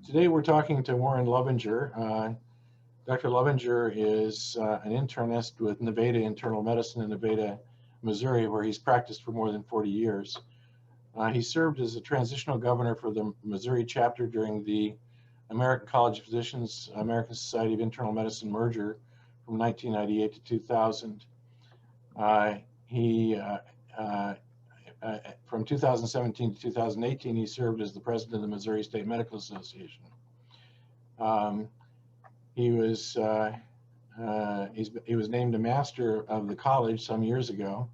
Today we're talking to Warren Lovinger. Dr. Lovinger is an internist with Nevada Internal Medicine in Nevada, Missouri, where he's practiced for more than 40 years. He served as a transitional governor for the Missouri chapter during the American College of Physicians, American Society of Internal Medicine merger from 1998 to 2000. From 2017 to 2018, he served as the president of the Missouri State Medical Association. He was named a master of the college some years ago.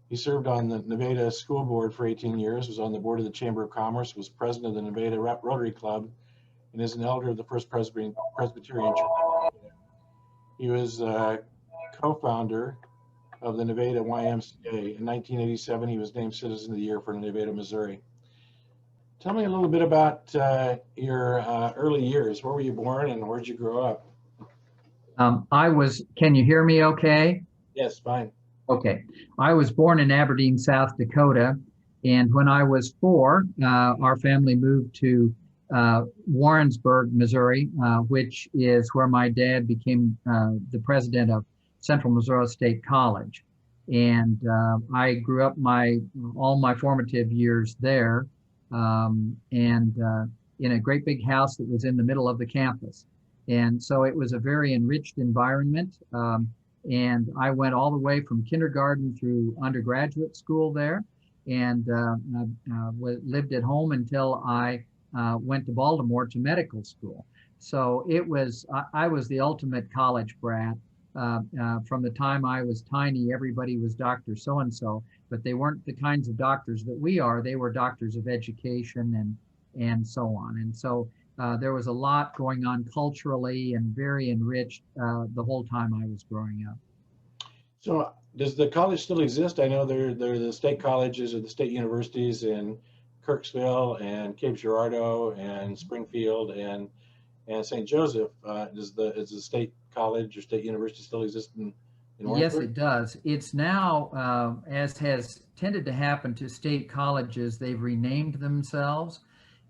He served on the Nevada School Board for 18 years, was on the board of the Chamber of Commerce, was president of the Nevada Rotary Club, and is an elder of the First Presbyterian Church. He was co-founder of the Nevada YMCA. In 1987, he was named Citizen of the Year for Nevada, Missouri. Tell me a little bit about your early years. Where were you born and where did you grow up? Can you hear me okay? Yes, fine. Okay. I was born in Aberdeen, South Dakota. And when I was 4, our family moved to Warrensburg, Missouri, which is where my dad became the president of Central Missouri State College. And I grew up all my formative years there, in a great big house that was in the middle of the campus. And so it was a very enriched environment. And I went all the way from kindergarten through undergraduate school there, and lived at home until I went to Baltimore to medical school. So I was the ultimate college brat. From the time I was tiny, everybody was Dr. So-and-so, but they weren't the kinds of doctors that we are. They were doctors of education and so on. And so there was a lot going on culturally and very enriched the whole time I was growing up. So does the college still exist? I know there are the state colleges or the state universities in Kirksville and Cape Girardeau and Springfield and St. Joseph. Does the state college or state university still exist in Yes, it does. It's now, as has tended to happen to state colleges, they've renamed themselves.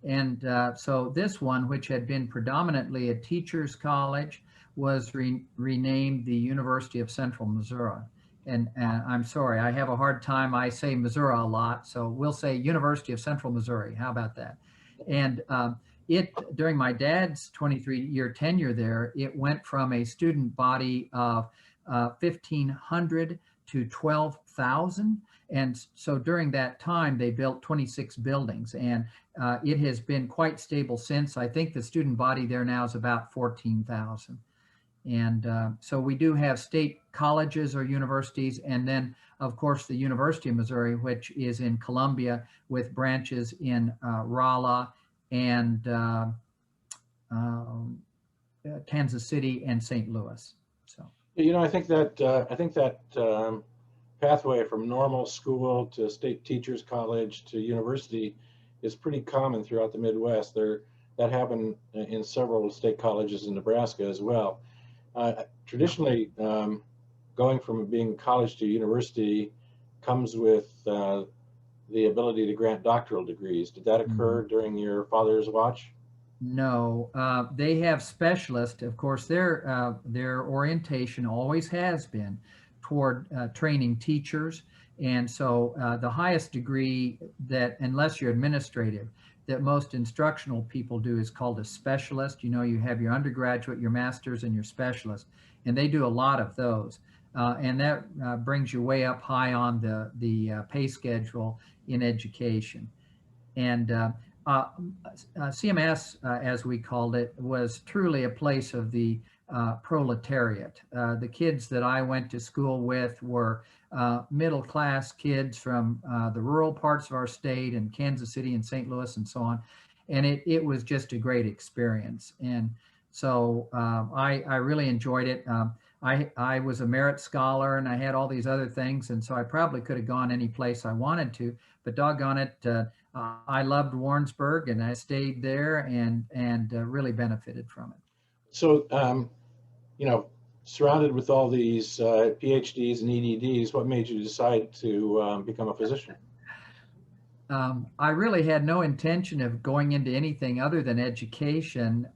And so this one, which had been predominantly a teacher's college, was renamed the University of Central Missouri. And I'm sorry, I have a hard time. I say Missouri a lot, so we'll say University of Central Missouri. How about that? And during my dad's 23-year tenure there, it went from a student body of 1,500 to 12,000. And so during that time, they built 26 buildings, and it has been quite stable since. I think the student body there now is about 14,000. And so we do have state colleges or universities, and then, of course, the University of Missouri, which is in Columbia with branches in Rolla and Kansas City and St. Louis. So, you know, I think that pathway from normal school to state teachers college to university is pretty common throughout the Midwest. That happened in several state colleges in Nebraska as well. Traditionally, going from being college to university comes with the ability to grant doctoral degrees. Did that occur during your father's watch? No, they have specialists. Of course, their orientation always has been toward training teachers. And so the highest degree that, unless you're administrative, that most instructional people do is called a specialist. You know, you have your undergraduate, your master's, and your specialist, and they do a lot of those. And that brings you way up high on the pay schedule in education. And CMS, as we called it, was truly a place of the proletariat. The kids that I went to school with were middle-class kids from the rural parts of our state and Kansas City and St. Louis and so on. And it was just a great experience. And so I really enjoyed it. I was a merit scholar and I had all these other things. And so I probably could have gone any place I wanted to, but doggone it, I loved Warrensburg and I stayed there and really benefited from it. So, you know, surrounded with all these PhDs and EDDs, what made you decide to become a physician? I really had no intention of going into anything other than education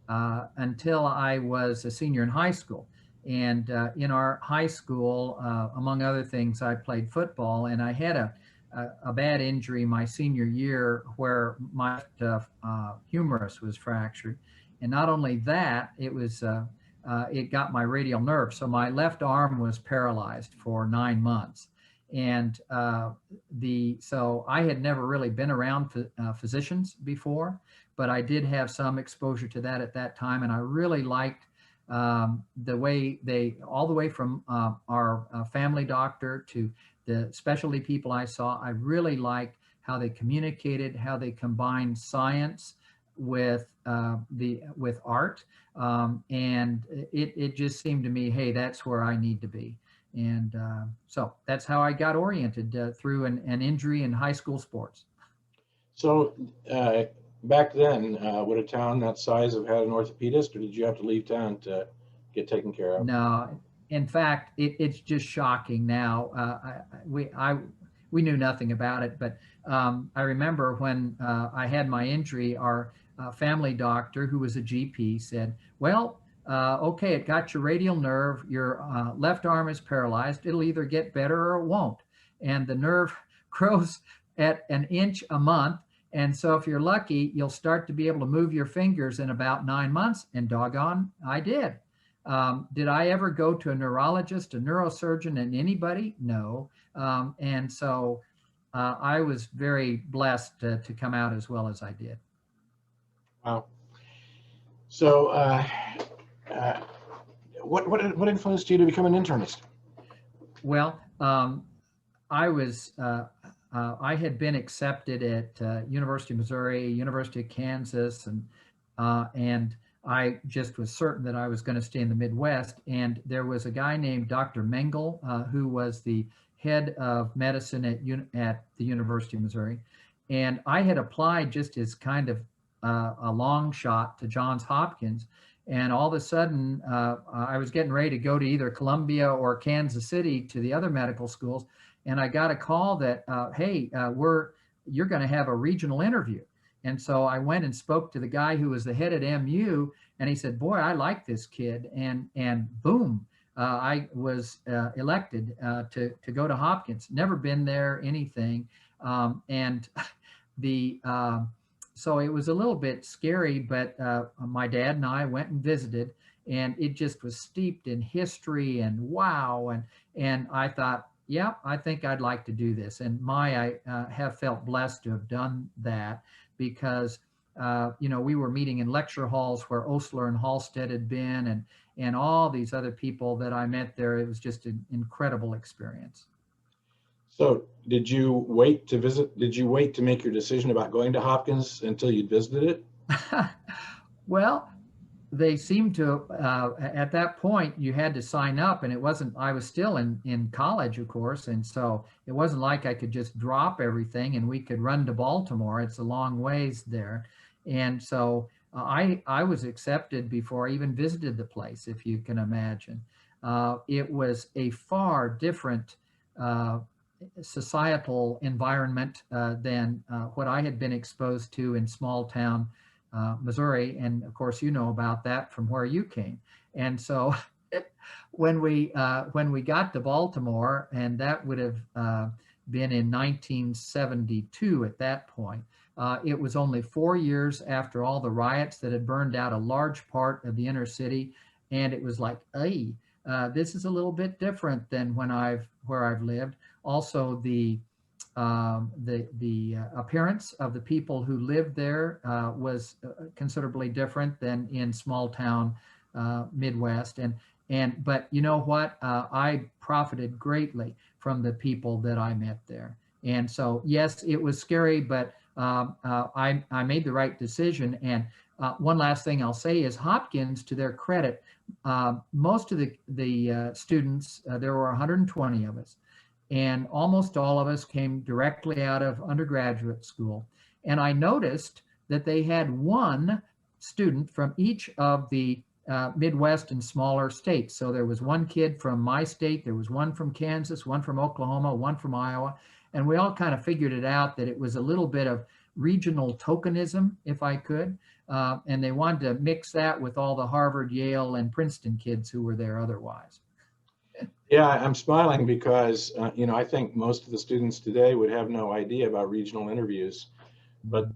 until I was a senior in high school. And in our high school, among other things, I played football, and I had a bad injury my senior year where my humerus was fractured. And not only that, it got my radial nerve. So my left arm was paralyzed for 9 months. And so I had never really been around physicians before, but I did have some exposure to that at that time, and I really liked the way all the way from our family doctor to the specialty people I saw. I really liked how they communicated, how they combined science with with art, and it just seemed to me, hey, that's where I need to be. And so that's how I got oriented through an injury in high school sports. So back then, would a town that size have had an orthopedist, or did you have to leave town to get taken care of? No, in fact, it's just shocking now. We knew nothing about it, but I remember when I had my injury, our family doctor, who was a GP, said, well, okay, it got your radial nerve, your left arm is paralyzed, it'll either get better or it won't. And the nerve grows at an inch a month. And so if you're lucky, you'll start to be able to move your fingers in about 9 months. And doggone, I did. Did I ever go to a neurologist, a neurosurgeon, and anybody? No. And so I was very blessed to come out as well as I did. Wow. So what influenced you to become an internist? Well, I had been accepted at University of Missouri, University of Kansas, and I just was certain that I was going to stay in the Midwest. And there was a guy named Dr. Mengel, who was the head of medicine at the University of Missouri. And I had applied just as kind of a long shot to Johns Hopkins. And all of a sudden, I was getting ready to go to either Columbia or Kansas City to the other medical schools. And I got a call that, hey, you're going to have a regional interview. And so I went and spoke to the guy who was the head at MU, and he said, boy, I like this kid. And boom, I was elected to go to Hopkins. Never been there, anything. So it was a little bit scary, but my dad and I went and visited, and it just was steeped in history and wow. And I thought, yeah, I think I'd like to do this. And I have felt blessed to have done that because, we were meeting in lecture halls where Osler and Halstead had been and all these other people that I met there. It was just an incredible experience. So did you wait to visit? Did you wait to make your decision about going to Hopkins until you'd visited it? Well, they seemed to, at that point, you had to sign up, and I was still in college, of course, and so it wasn't like I could just drop everything and we could run to Baltimore. It's a long ways there. And so I was accepted before I even visited the place, if you can imagine. It was a far different societal environment than what I had been exposed to in small town Missouri, and of course you know about that from where you came. And so when we got to Baltimore, and that would have been in 1972 at that point, it was only 4 years after all the riots that had burned out a large part of the inner city, and it was like, hey, this is a little bit different than where I've lived. Also, the appearance of the people who lived there was considerably different than in small town Midwest. But you know what? I profited greatly from the people that I met there. And so, yes, it was scary, but I made the right decision. And one last thing I'll say is Hopkins, to their credit, most of the students, there were 120 of us, and almost all of us came directly out of undergraduate school. And I noticed that they had one student from each of the Midwest and smaller states. So there was one kid from my state, there was one from Kansas, one from Oklahoma, one from Iowa. And we all kind of figured it out that it was a little bit of regional tokenism, if I could. And they wanted to mix that with all the Harvard, Yale, and Princeton kids who were there otherwise. Yeah, I'm smiling because, I think most of the students today would have no idea about regional interviews. But,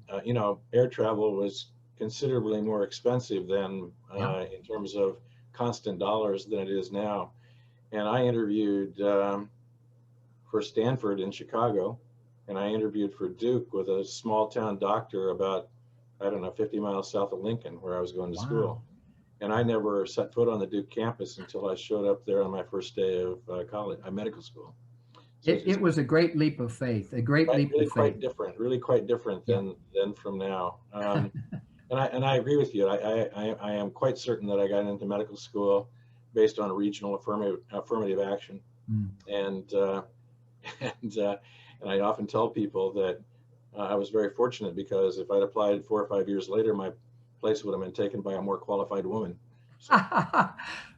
air travel was considerably more expensive then in terms of constant dollars than it is now. And I interviewed for Stanford in Chicago, and I interviewed for Duke with a small town doctor about, 50 miles south of Lincoln, where I was going to school. And I never set foot on the Duke campus until I showed up there on my first day of college, medical school. So it was a great leap of faith, a great leap really of quite faith. different, really quite different than from now. And I agree with you. I am quite certain that I got into medical school based on regional affirmative action. And I often tell people that I was very fortunate, because if I'd applied 4 or 5 years later, my place would have been taken by a more qualified woman. So.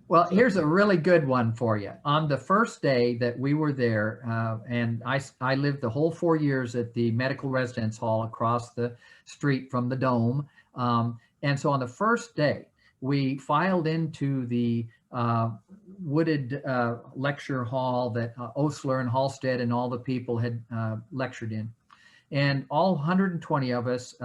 Well, here's a really good one for you. On the first day that we were there, and I lived the whole 4 years at the medical residence hall across the street from the Dome. And so on the first day, we filed into the wooded lecture hall that Osler and Halstead and all the people had lectured in. And all 120 of us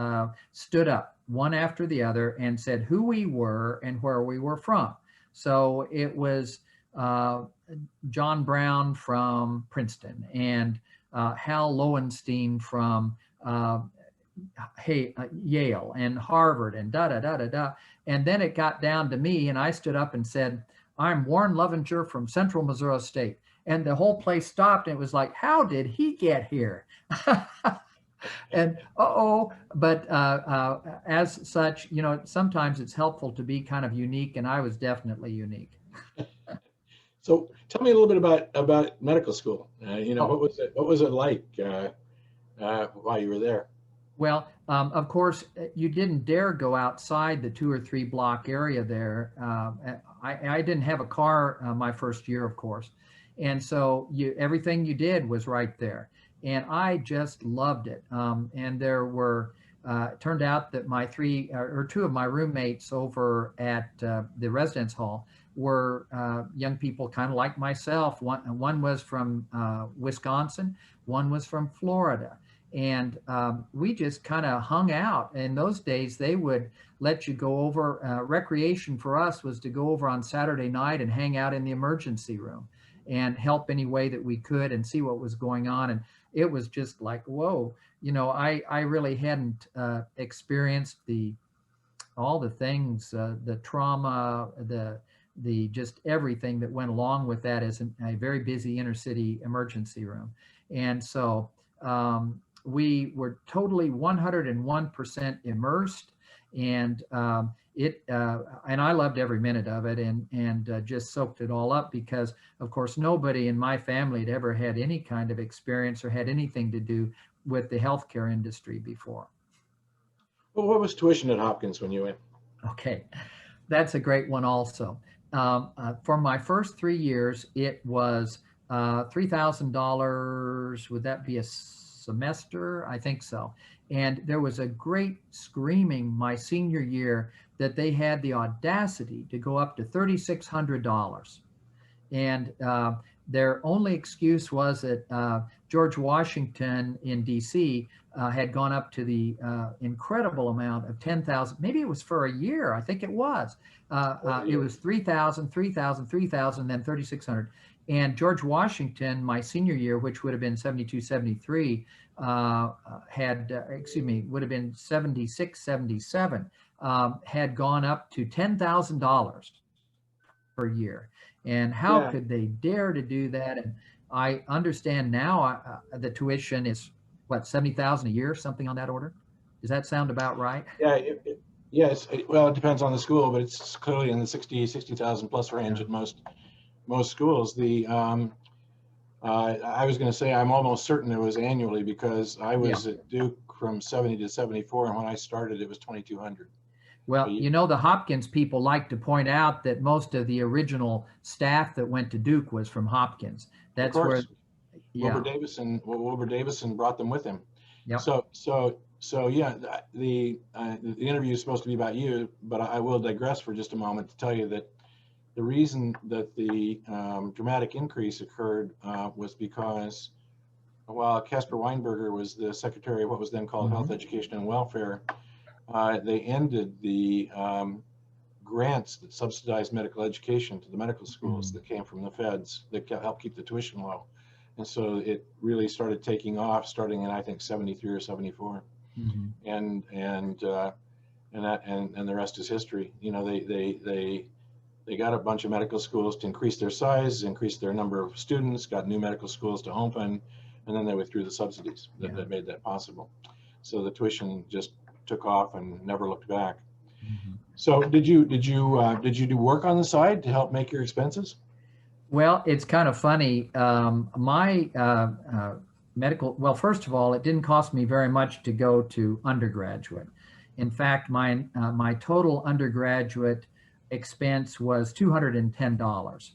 stood up, one after the other, and said who we were and where we were from. So it was John Brown from Princeton, and Hal Lowenstein from Yale, and Harvard, and da-da-da-da-da. And then it got down to me, and I stood up and said, I'm Warren Lovinger from Central Missouri State. And the whole place stopped, and it was like, how did he get here? And but as such, sometimes it's helpful to be kind of unique, and I was definitely unique. So tell me a little bit about medical school. What was it like while you were there? Well, of course, you didn't dare go outside the 2 or 3 block area there. I didn't have a car my first year, of course, and so everything you did was right there. And I just loved it. And there were, turned out that my 2 of my roommates over at the residence hall were young people kind of like myself. One was from Wisconsin, one was from Florida. And we just kind of hung out. In those days, they would let you go over. Recreation for us was to go over on Saturday night and hang out in the emergency room and help any way that we could and see what was going on. And it was just like, whoa, I really hadn't experienced all the things, the trauma, the just everything that went along with that as a very busy inner city emergency room. And so we were totally 101% immersed, and and I loved every minute of it, and just soaked it all up, because of course nobody in my family had ever had any kind of experience or had anything to do with the healthcare industry before. Well, what was tuition at Hopkins when you went? Okay, that's a great one also. For my first 3 years, it was $3,000. Would that be a semester? I think so. And there was a great screaming my senior year that they had the audacity to go up to $3,600. And their only excuse was that George Washington in DC had gone up to the incredible amount of 10,000. Maybe it was for a year. I think it was. It was 3,000, 3,000, 3,000, then 3,600. And George Washington, my senior year, which would have been 72, 73, would have been 76, 77, had gone up to $10,000 per year. And how could they dare to do that? And I understand now the tuition is, what, 70,000 a year, something on that order? Does that sound about right? Yeah, yes. Well, it depends on the school, but it's clearly in the 60,000 plus range at most schools. I was going to say I'm almost certain it was annually, because I was at Duke from 70 to 74, and when I started, it was 2,200. Well, the Hopkins people like to point out that most of the original staff that went to Duke was from Hopkins. That's where, Yeah. Wilbur Davison brought them with him. Yep. So yeah, the interview is supposed to be about you, but I will digress for just a moment to tell you that the reason that the dramatic increase occurred was because while Caspar Weinberger was the secretary of what was then called Health, Education, and Welfare, they ended the grants that subsidized medical education to the medical schools that came from the feds that helped keep the tuition low. And so it really started taking off starting in, I think, 73 or 74. And the rest is history. You know, they got a bunch of medical schools to increase their size, increase their number of students, got new medical schools to open, and then they withdrew the subsidies that made that possible. So the tuition just took off and never looked back. So did you do work on the side to help make your expenses? Well, it's kind of funny. My medical, well, first of all, it didn't cost me very much to go to undergraduate. In fact, my total undergraduate expense was $210.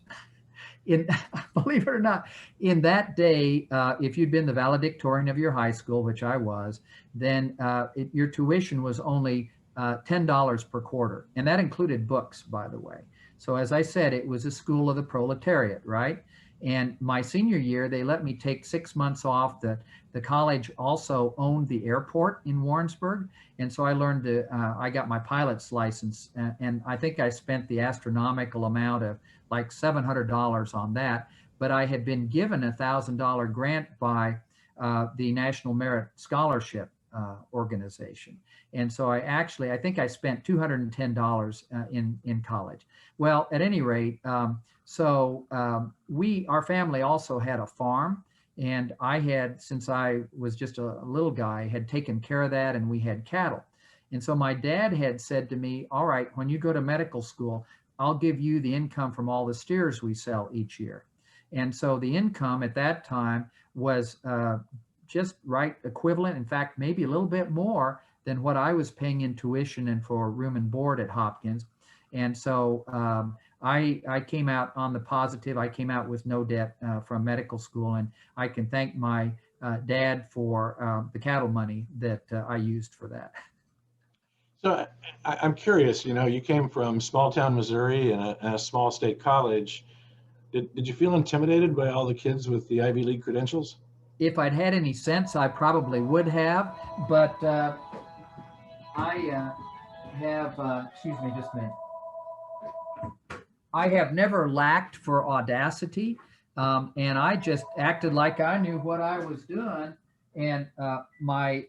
Believe it or not, in that day, if you'd been the valedictorian of your high school, which I was, then your tuition was only $10 per quarter. And that included books, by the way. So as I said, it was a school of the proletariat, right? And my senior year, they let me take 6 months off. The college also owned the airport in Warrensburg. And so I got my pilot's license, and I think I spent the astronomical amount of like $700 on that. But I had been given a $1,000 grant by the National Merit Scholarship organization. And so I think I spent $210 in college. Well, at any rate, our family also had a farm, and I had, since I was just a little guy, had taken care of that, and we had cattle. And so my dad had said to me, all right, when you go to medical school, I'll give you the income from all the steers we sell each year. And so the income at that time was just right equivalent, in fact, maybe a little bit more than what I was paying in tuition and for room and board at Hopkins. And so I came out on the positive. I came out with no debt from medical school, and I can thank my dad for the cattle money that I used for that. So I'm curious, you know, you came from small town Missouri and a small state college. Did you feel intimidated by all the kids with the Ivy League credentials? If I'd had any sense, I probably would have, but I have, excuse me just a minute. I have never lacked for audacity, and I just acted like I knew what I was doing. And my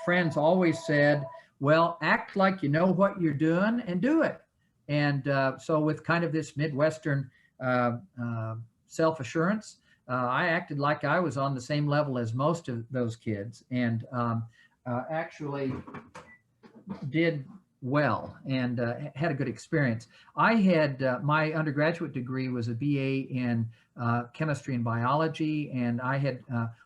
friends always said, well, act like you know what you're doing and do it. And so with kind of this Midwestern self-assurance, I acted like I was on the same level as most of those kids, and actually did well and had a good experience. I had my undergraduate degree was a BA in chemistry and biology, and I had,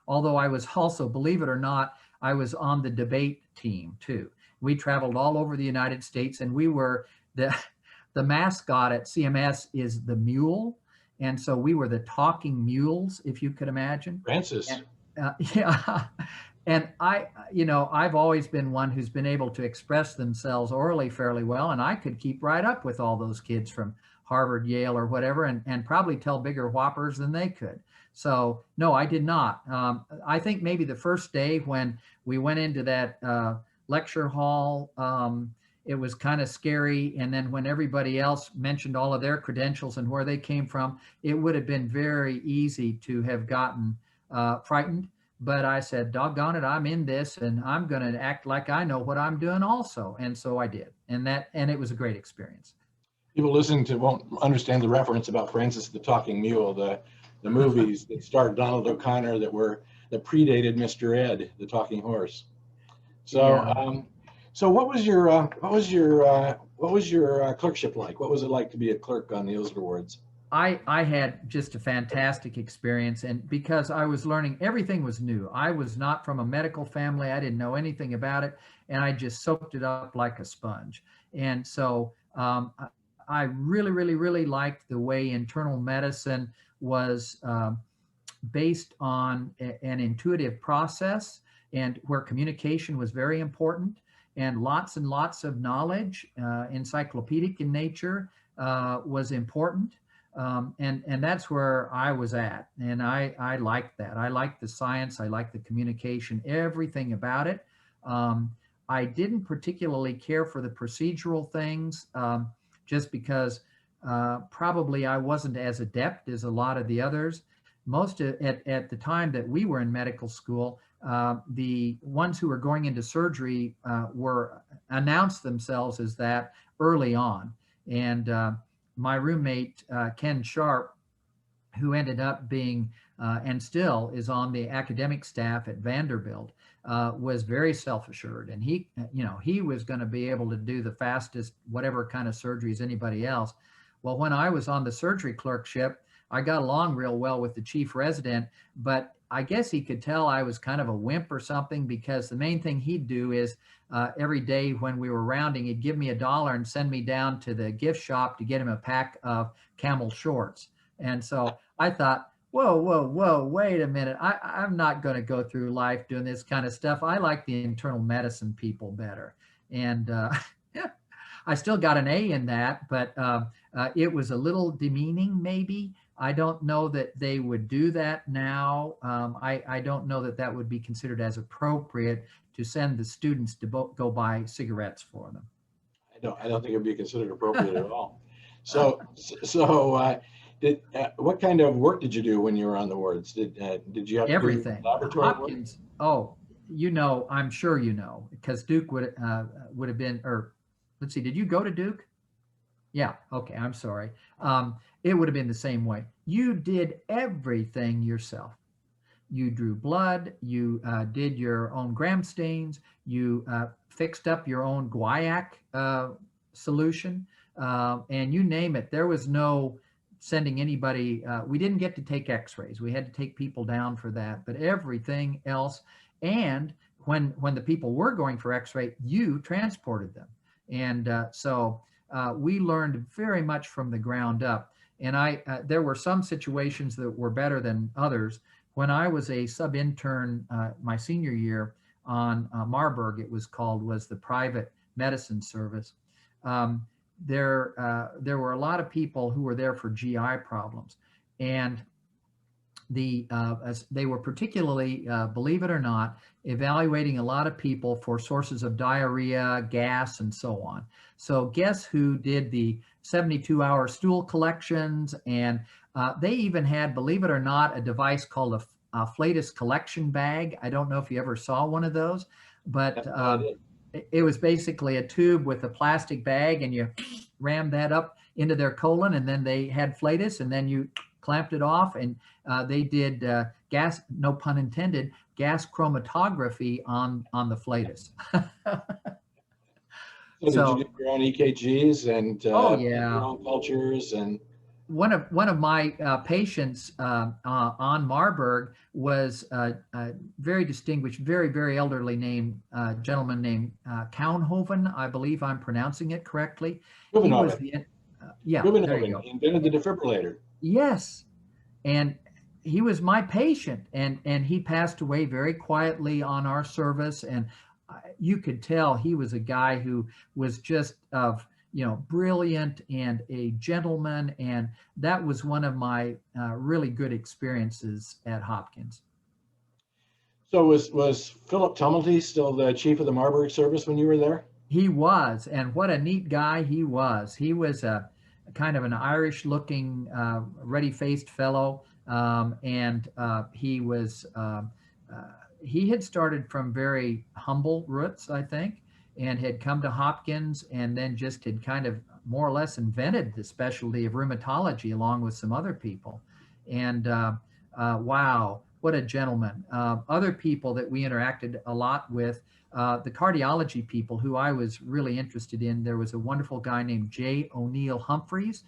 although I was also, believe it or not, I was on the debate team too. We traveled all over the United States, and we were the mascot at CMS is the mule. And so we were the talking mules, if you could imagine. Francis. And, yeah. And I've always been one who's been able to express themselves orally fairly well. And I could keep right up with all those kids from Harvard, Yale, or whatever, and probably tell bigger whoppers than they could. So no, I did not. I think maybe the first day when we went into that lecture hall, it was kind of scary. And then when everybody else mentioned all of their credentials and where they came from, it would have been very easy to have gotten frightened. But I said, doggone it, I'm in this, and I'm going to act like I know what I'm doing also. And so I did. And it was a great experience. People listening to won't understand the reference about Francis the Talking Mule, the movies that starred Donald O'Connor that predated Mr. Ed, the Talking Horse. So, yeah. So what was your clerkship like? What was it like to be a clerk on the Eosler wards? I had just a fantastic experience, and because I was learning, everything was new. I was not from a medical family. I didn't know anything about it, and I just soaked it up like a sponge. And so I really, really, really liked the way internal medicine was based on an intuitive process, and where communication was very important, and lots of knowledge, encyclopedic in nature, was important. And that's where I was at. And I liked that. I liked the science. I liked the communication, everything about it. I didn't particularly care for the procedural things, just because probably I wasn't as adept as a lot of the others. At the time that we were in medical school, the ones who were going into surgery were announced themselves as that early on. And my roommate, Ken Sharp, who ended up being and still is on the academic staff at Vanderbilt, was very self-assured, and he was going to be able to do the fastest whatever kind of surgery as anybody else. Well, when I was on the surgery clerkship, I got along real well with the chief resident, but I guess he could tell I was kind of a wimp or something, because the main thing he'd do is every day when we were rounding, he'd give me $1 and send me down to the gift shop to get him a pack of Camel shorts. And so I thought, whoa, wait a minute. I'm not going to go through life doing this kind of stuff. I like the internal medicine people better. And I still got an A in that, but it was a little demeaning, maybe. I don't know that they would do that now. I don't know that that would be considered as appropriate to send the students to go buy cigarettes for them. I don't think it'd be considered appropriate at all. So what kind of work did you do when you were on the wards? Did you have Everything. to do laboratory Hopkins. work? Oh, I'm sure you know, because Duke would have been, or let's see, did you go to Duke? Yeah. Okay. I'm sorry. It would have been the same way. You did everything yourself. You drew blood. You did your own gram stains. You fixed up your own guaiac solution, and you name it. There was no sending anybody. We didn't get to take X-rays. We had to take people down for that. But everything else, and when the people were going for X-ray, you transported them, and so we learned very much from the ground up. And there were some situations that were better than others. When I was a sub-intern my senior year on Marburg, it was the private medicine service. There were a lot of people who were there for GI problems, and they were particularly, believe it or not, evaluating a lot of people for sources of diarrhea, gas, and so on. So guess who did the 72-hour stool collections? And they even had, believe it or not, a device called a flatus collection bag. I don't know if you ever saw one of those, but it was basically a tube with a plastic bag, and you rammed that up into their colon, and then they had flatus, and then you clamped it off, and they did gas, no pun intended, gas chromatography on the flatus. So did you do your own EKGs and oh yeah, your own cultures? And one of my patients on Marburg was a very distinguished, very elderly gentleman named Kaunhoven. I believe I'm pronouncing it correctly. He was there you go. He invented the defibrillator. Yes, and he was my patient, and he passed away very quietly on our service, and you could tell he was a guy who was just brilliant and a gentleman, and that was one of my really good experiences at Hopkins. So was Philip Tumulty still the chief of the Marburg service when you were there? He was, and what a neat guy he was. He was a kind of an Irish-looking, ready-faced fellow, and he had started from very humble roots, I think, and had come to Hopkins, and then just had kind of more or less invented the specialty of rheumatology along with some other people. And wow, what a gentleman. Other people that we interacted a lot with, the cardiology people who I was really interested in, there was a wonderful guy named J. O'Neill Humphreys,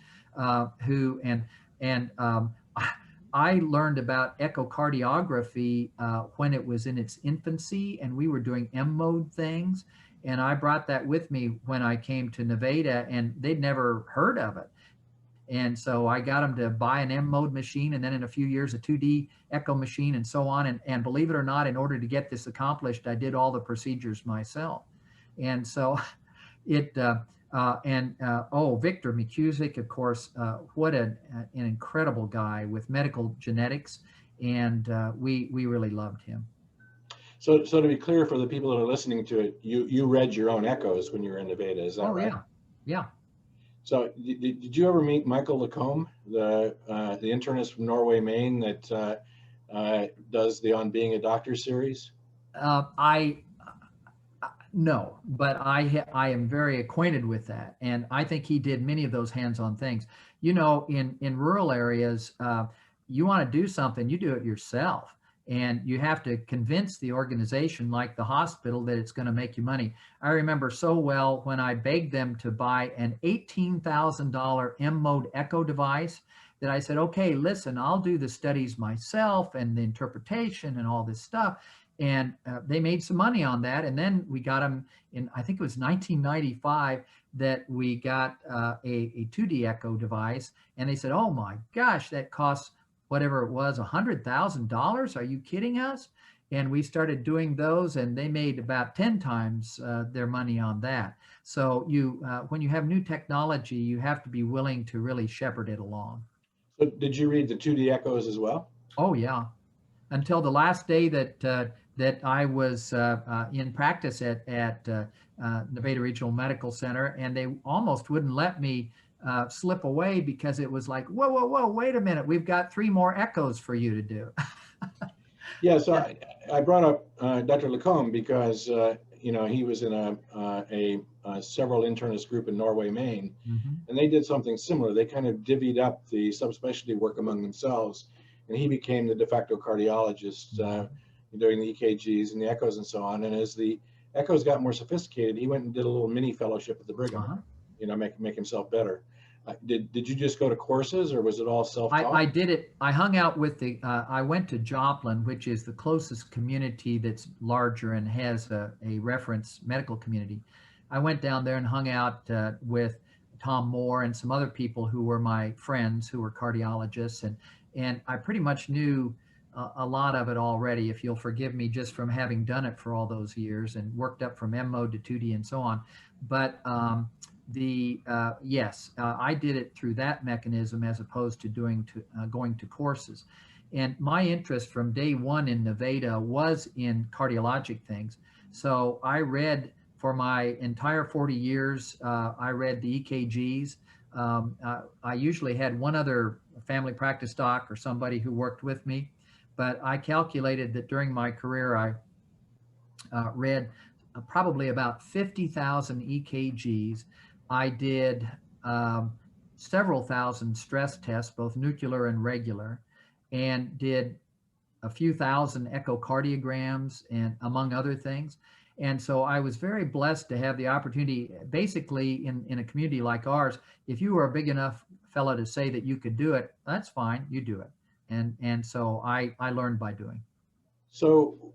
I learned about echocardiography when it was in its infancy, and we were doing M-mode things. And I brought that with me when I came to Nevada, and they'd never heard of it. And so I got him to buy an M mode machine, and then in a few years, a 2D echo machine, and so on. And believe it or not, in order to get this accomplished, I did all the procedures myself. And so Victor McCusick, of course, what an incredible guy with medical genetics. And we really loved him. So to be clear for the people that are listening to it, you read your own echoes when you were in Nevada, is that right? Yeah. Yeah. So did you ever meet Michael Lacombe, the internist from Norway, Maine, that does the On Being a Doctor series? No, but I am very acquainted with that, and I think he did many of those hands-on things. You know, in rural areas, you want to do something, you do it yourself, and you have to convince the organization, like the hospital, that it's going to make you money. I remember so well when I begged them to buy an $18,000 M-mode echo device, that I said, okay, listen, I'll do the studies myself and the interpretation and all this stuff. And they made some money on that. And then we got them in, I think it was 1995, that we got a 2D echo device. And they said, oh my gosh, that costs whatever it was, $100,000. Are you kidding us? And we started doing those, and they made about 10 times their money on that. So when you have new technology, you have to be willing to really shepherd it along. So did you read the 2D echoes as well? Oh yeah, until the last day that I was in practice at Nevada Regional Medical Center, and they almost wouldn't let me slip away, because it was like, whoa, wait a minute, we've got 3 more echoes for you to do. Yeah, so I brought up Dr. Lacombe because he was in a several internist group in Norway, Maine, and they did something similar. They kind of divvied up the subspecialty work among themselves, and he became the de facto cardiologist doing the EKGs and the echoes and so on. And as the echoes got more sophisticated, he went and did a little mini fellowship at the Brigham, make himself better. Did you just go to courses, or was it all self-taught? I did it. I hung out with I went to Joplin, which is the closest community that's larger and has a reference medical community. I went down there and hung out with Tom Moore and some other people who were my friends who were cardiologists. And I pretty much knew a lot of it already, if you'll forgive me, just from having done it for all those years and worked up from M mode to 2D and so on. But yes, I did it through that mechanism as opposed to going to courses. And my interest from day one in Nevada was in cardiologic things. So I read for my entire 40 years, I read the EKGs. I usually had one other family practice doc or somebody who worked with me, but I calculated that during my career, I read probably about 50,000 EKGs. I did several thousand stress tests, both nuclear and regular, and did a few thousand echocardiograms, and among other things. And so I was very blessed to have the opportunity, basically in a community like ours, if you were a big enough fellow to say that you could do it, that's fine, you do it. And so I learned by doing. So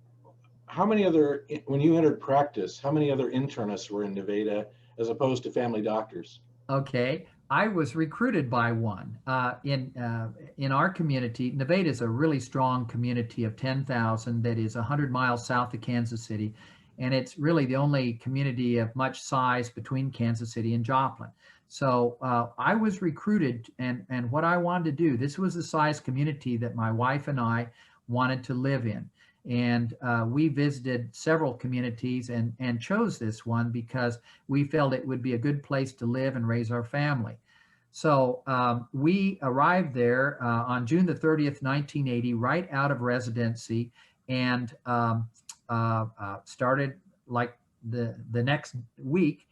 when you entered practice, how many other internists were in Nevada as opposed to family doctors? Okay, I was recruited by one. In our community, Nevada is a really strong community of 10,000 that is 100 miles south of Kansas City. And it's really the only community of much size between Kansas City and Joplin. So I was recruited, and what I wanted to do, this was the size community that my wife and I wanted to live in. And we visited several communities and chose this one because we felt it would be a good place to live and raise our family. So we arrived there on June the 30th, 1980, right out of residency, and started like the next week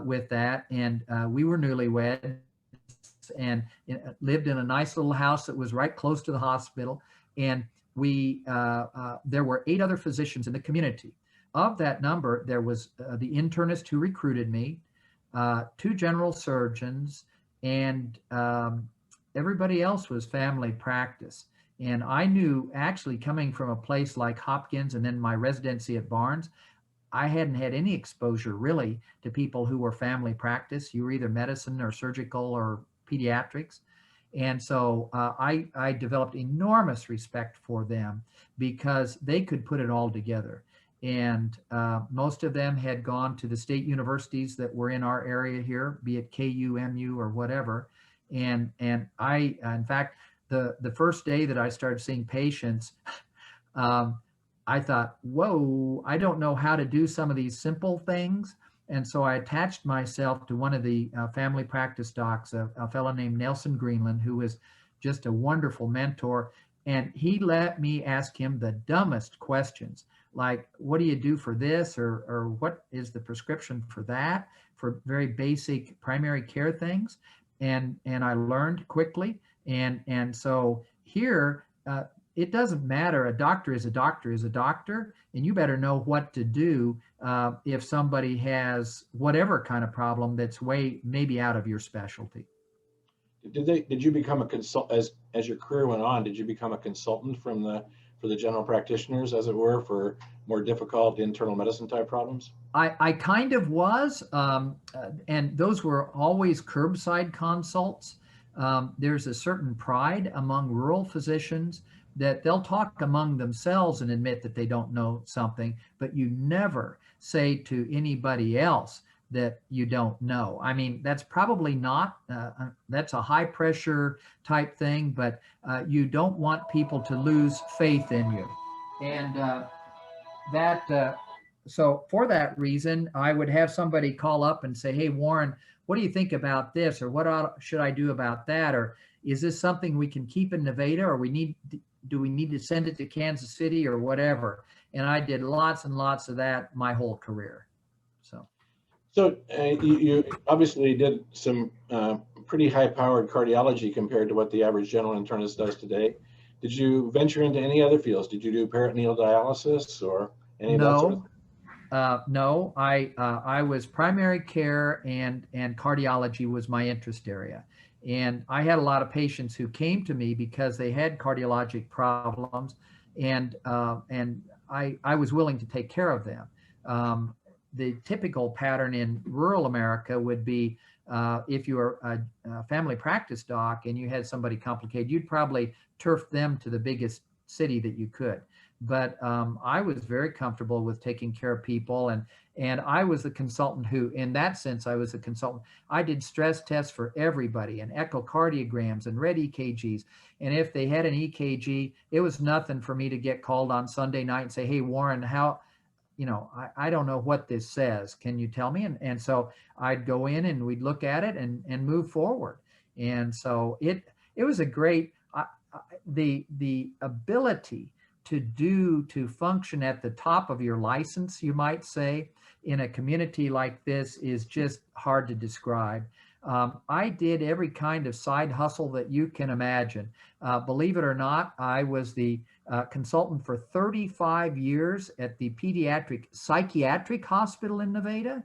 with that. And we were newlyweds and lived in a nice little house that was right close to the hospital. And there were 8 other physicians in the community. Of that number, there was the internist who recruited me, 2 general surgeons, and everybody else was family practice. And I knew, actually, coming from a place like Hopkins and then my residency at Barnes, I hadn't had any exposure really to people who were family practice. You were either medicine or surgical or pediatrics. And so I developed enormous respect for them because they could put it all together. And most of them had gone to the state universities that were in our area here, be it KU, MU, or whatever. And I, in fact, the first day that I started seeing patients, I thought, whoa, I don't know how to do some of these simple things. And so I attached myself to one of the family practice docs, a fellow named Nelson Greenland, who was just a wonderful mentor. And he let me ask him the dumbest questions, like, what do you do for this? Or what is the prescription for that? For very basic primary care things. And I learned quickly. And so here, it doesn't matter. A doctor is a doctor is a doctor, and you better know what to do if somebody has whatever kind of problem that's way maybe out of your specialty. Did you become a consult as your career went on? Did you become a consultant for the general practitioners, as it were, for more difficult internal medicine type problems? I kind of was, and those were always curbside consults. There's a certain pride among rural physicians that they'll talk among themselves and admit that they don't know something, but you never say to anybody else that you don't know. I mean, that's probably not, that's a high pressure type thing, but you don't want people to lose faith in you. And so for that reason, I would have somebody call up and say, hey, Warren, what do you think about this? Or what should I do about that? Or is this something we can keep in Nevada, or do we need to send it to Kansas City or whatever? And I did lots and lots of that my whole career. So you obviously did some pretty high-powered cardiology compared to what the average general internist does today. Did you venture into any other fields? Did you do peritoneal dialysis or any of that sort of thing? No, I was primary care, and cardiology was my interest area. And I had a lot of patients who came to me because they had cardiologic problems, and I was willing to take care of them. The typical pattern in rural America would be if you were a family practice doc and you had somebody complicated, you'd probably turf them to the biggest city that you could. But I was very comfortable with taking care of people, and I was the consultant who, in that sense, I was a consultant. I did stress tests for everybody, and echocardiograms and red EKGs. And if they had an EKG, it was nothing for me to get called on Sunday night and say, hey, Warren, I don't know what this says. Can you tell me? And so I'd go in and we'd look at it and move forward. And so it was a great, the ability to function at the top of your license, you might say, in a community like this is just hard to describe. I did every kind of side hustle that you can imagine. Believe it or not, I was the consultant for 35 years at the pediatric psychiatric hospital in Nevada,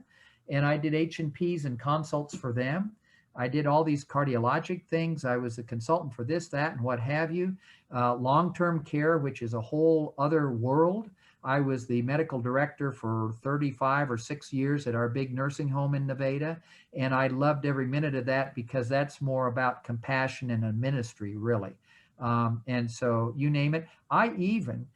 and I did H&Ps and consults for them. I did all these cardiologic things. I was a consultant for this, that, and what have you. Long-term care, which is a whole other world. I was the medical director for 35 or 6 years at our big nursing home in Nevada, and I loved every minute of that because that's more about compassion and a ministry, really. And so you name it. I even,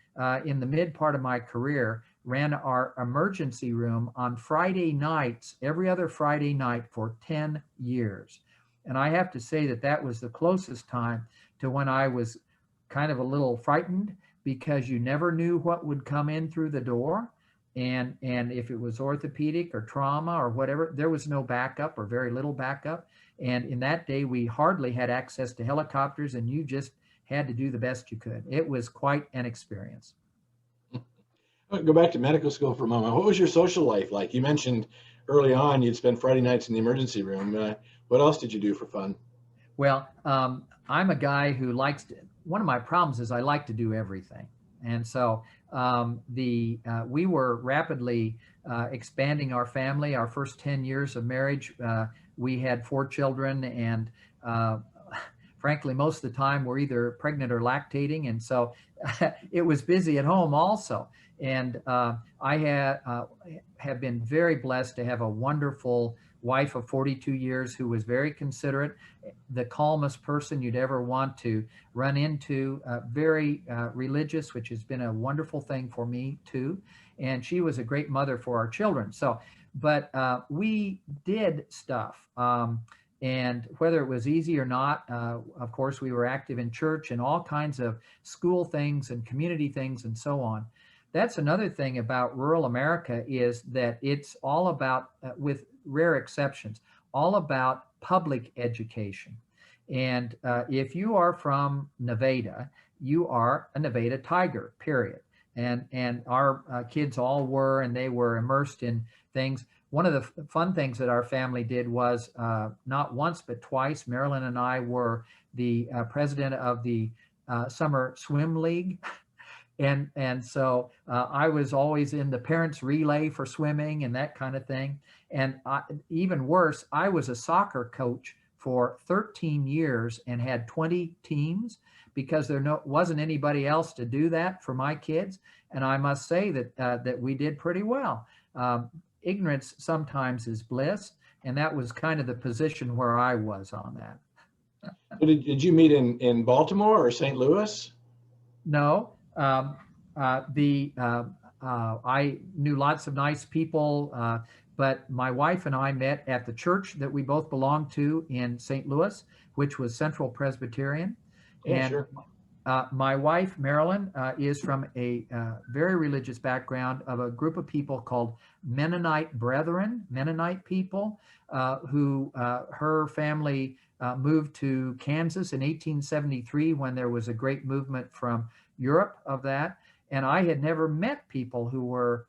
in the mid part of my career, ran our emergency room on Friday nights, every other Friday night for 10 years. And I have to say that that was the closest time to when I was kind of a little frightened, because you never knew what would come in through the door. And if it was orthopedic or trauma or whatever, there was no backup or very little backup. And in that day, we hardly had access to helicopters, and you just had to do the best you could. It was quite an experience. Go back to medical school for a moment. What was your social life like? You mentioned early on you'd spend Friday nights in the emergency room. What else did you do for fun? Well, I'm a guy who likes to, one of my problems is I like to do everything. And so we were rapidly expanding our family. Our first 10 years of marriage, we had 4 children, and frankly, most of the time we're either pregnant or lactating. And so it was busy at home also. And I have been very blessed to have a wonderful wife of 42 years who was very considerate, the calmest person you'd ever want to run into, very religious, which has been a wonderful thing for me too. And she was a great mother for our children. So, but we did stuff. And whether it was easy or not, of course, we were active in church and all kinds of school things and community things and so on. That's another thing about rural America is that it's all about, with rare exceptions, all about public education. And if you are from Nevada, you are a Nevada Tiger, period. And our kids all were, and they were immersed in things. One of the fun things that our family did was not once but twice, Marilyn and I were the president of the summer swim league. And so I was always in the parents' relay for swimming and that kind of thing. And even worse, I was a soccer coach for 13 years and had 20 teams because there wasn't anybody else to do that for my kids. And I must say that we did pretty well. Ignorance sometimes is bliss, and that was kind of the position where I was on that. Did you meet in Baltimore or St. Louis? No. I knew lots of nice people, but my wife and I met at the church that we both belonged to in St. Louis, which was Central Presbyterian. Yeah, and sure. My wife, Marilyn, is from a very religious background of a group of people called Mennonite Brethren, Mennonite people, who her family moved to Kansas in 1873 when there was a great movement from Europe of that. And I had never met people who were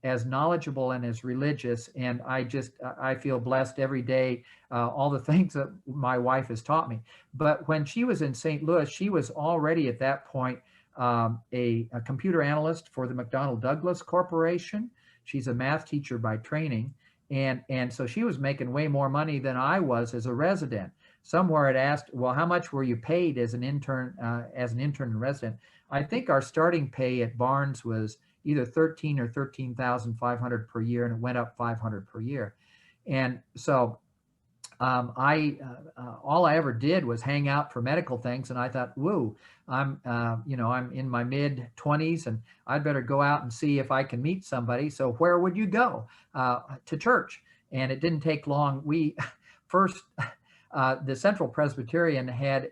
as knowledgeable and as religious. And I feel blessed every day, all the things that my wife has taught me. But when she was in St. Louis, she was already at that point a computer analyst for the McDonnell Douglas Corporation. She's a math teacher by training. And so she was making way more money than I was as a resident. Somewhere it asked, well, how much were you paid as an intern and resident? I think our starting pay at Barnes was either 13 or 13,500 per year, and it went up 500 per year. And so all I ever did was hang out for medical things, and I thought, whoa, I'm in my mid 20s, and I'd better go out and see if I can meet somebody. So where would you go? To church. And it didn't take long. We first. The Central Presbyterian had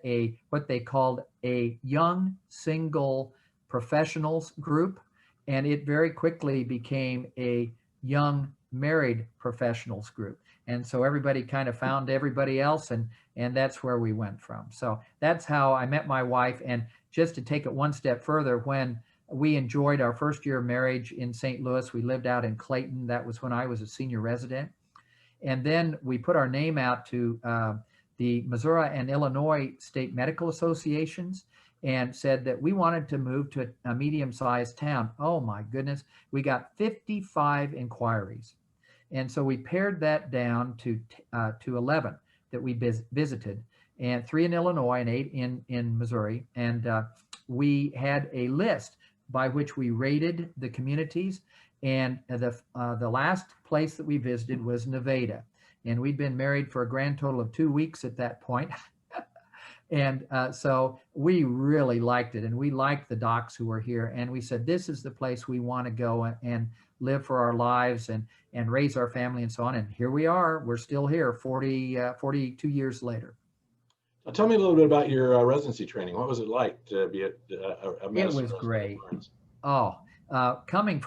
what they called a young single professionals group, and it very quickly became a young married professionals group. And so everybody kind of found everybody else, and that's where we went from. So that's how I met my wife. And just to take it one step further, when we enjoyed our first year of marriage in St. Louis, we lived out in Clayton. That was when I was a senior resident. And then we put our name out to the Missouri and Illinois State Medical Associations and said that we wanted to move to a medium-sized town. Oh my goodness, we got 55 inquiries. And so we pared that down to 11 that we visited, and 3 in Illinois and 8 in Missouri. And we had a list by which we rated the communities. And the last place that we visited was Nevada. And we'd been married for a grand total of 2 weeks at that point. And so we really liked it. And we liked the docs who were here. And we said, this is the place we want to go and live for our lives and raise our family and so on. And here we are. We're still here 42 years later. Tell me a little bit about your residency training. What was it like to be a medicine? It was great. Oh, coming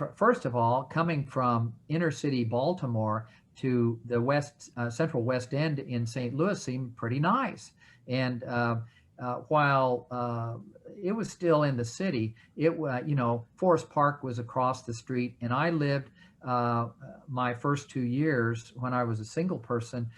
from inner city Baltimore to the central West End in St. Louis seemed pretty nice. And while it was still in the city, Forest Park was across the street, and I lived my first 2 years when I was a single person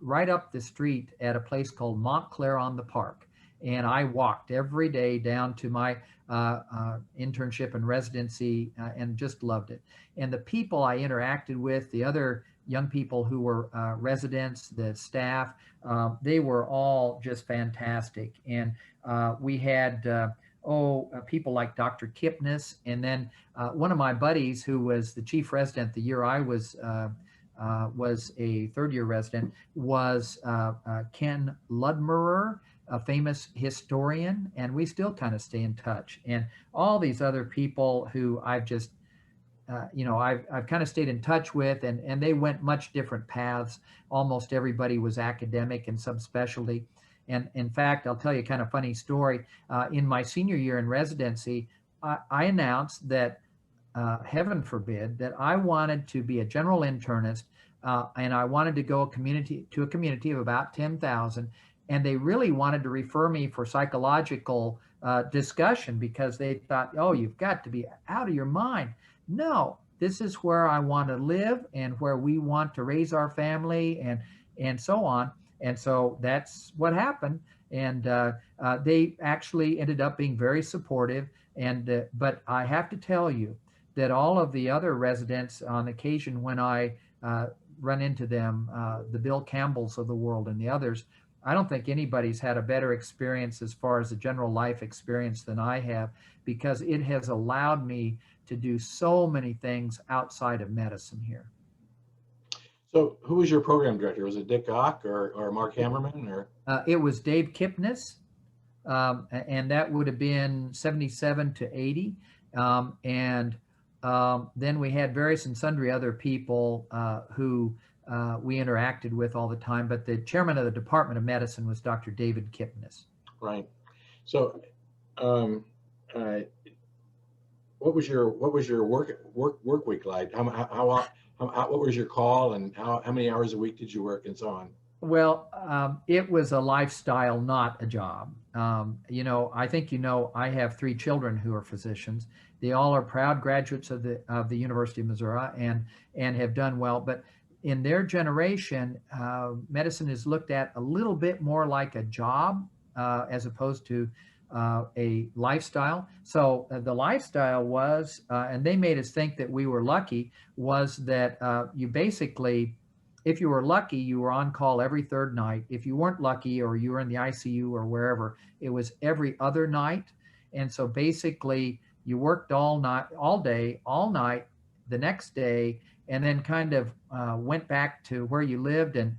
right up the street at a place called Montclair on the Park. And I walked every day down to my internship and residency and just loved it. And the people I interacted with, the other young people who were residents, the staff, they were all just fantastic. And we had people like Dr. Kipnis. And then one of my buddies who was the chief resident the year I was was a third-year resident, was Ken Ludmerer, a famous historian, and we still kind of stay in touch. And all these other people who I've just, I've kind of stayed in touch with, and they went much different paths. Almost everybody was academic and subspecialty. And in fact, I'll tell you a kind of funny story. In my senior year in residency, I announced that, heaven forbid, that I wanted to be a general internist, and I wanted to go to a community of about 10,000. And they really wanted to refer me for psychological discussion because they thought, oh, you've got to be out of your mind. No, this is where I want to live and where we want to raise our family and so on. And so that's what happened. And they actually ended up being very supportive. But I have to tell you that all of the other residents, on occasion when I run into them, the Bill Campbells of the world and the others, I don't think anybody's had a better experience as far as a general life experience than I have, because it has allowed me to do so many things outside of medicine here. So who was your program director? Was it Dick Ock or Mark Hammerman? Or it was Dave Kipnis, and that would have been 77 to 80. Then we had various and sundry other people who we interacted with all the time, but the chairman of the Department of Medicine was Dr. David Kipnis. Right. So, what was your work week like? What was your call, and how many hours a week did you work, and so on? Well, it was a lifestyle, not a job. I think I have 3 children who are physicians. They all are proud graduates of the University of Missouri and have done well. But in their generation, medicine is looked at a little bit more like a job as opposed to a lifestyle. So the lifestyle was, and they made us think that we were lucky, was that you basically, if you were lucky, you were on call every 3rd night. If you weren't lucky, or you were in the ICU or wherever, it was every other night. And so basically you worked all night, all day, all night, the next day, and then kind of went back to where you lived and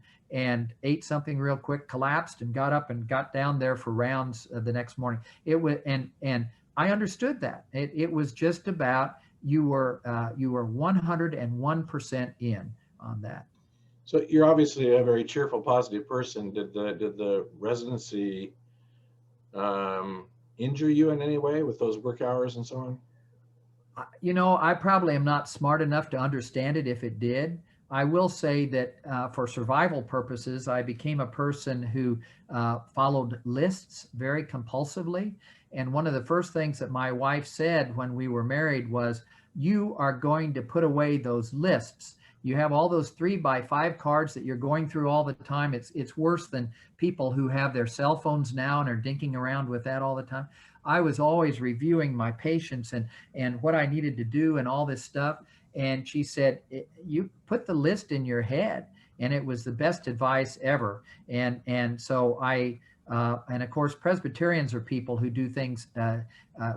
ate something real quick, collapsed, and got up and got down there for rounds the next morning. It was, and I understood that. It was just about you were 101% in on that. So you're obviously a very cheerful, positive person. Did the residency injure you in any way with those work hours and so on? I probably am not smart enough to understand it if it did. I will say that for survival purposes, I became a person who followed lists very compulsively. And one of the first things that my wife said when we were married was, you are going to put away those lists. You have all those 3x5 cards that you're going through all the time. It's worse than people who have their cell phones now and are dinking around with that all the time. I was always reviewing my patients and what I needed to do and all this stuff. And she said, you put the list in your head. And it was the best advice ever. And so and of course, Presbyterians are people who do things,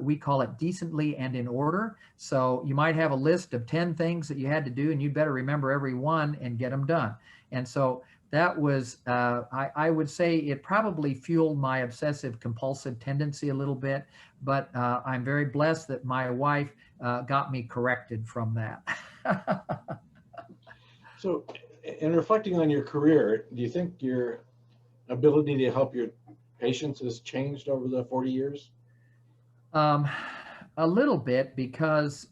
we call it decently and in order. So you might have a list of 10 things that you had to do, and you'd better remember every one and get them done. And so that was, I would say it probably fueled my obsessive compulsive tendency a little bit, but I'm very blessed that my wife got me corrected from that. So in reflecting on your career, do you think your ability to help your patients has changed over the 40 years? A little bit, because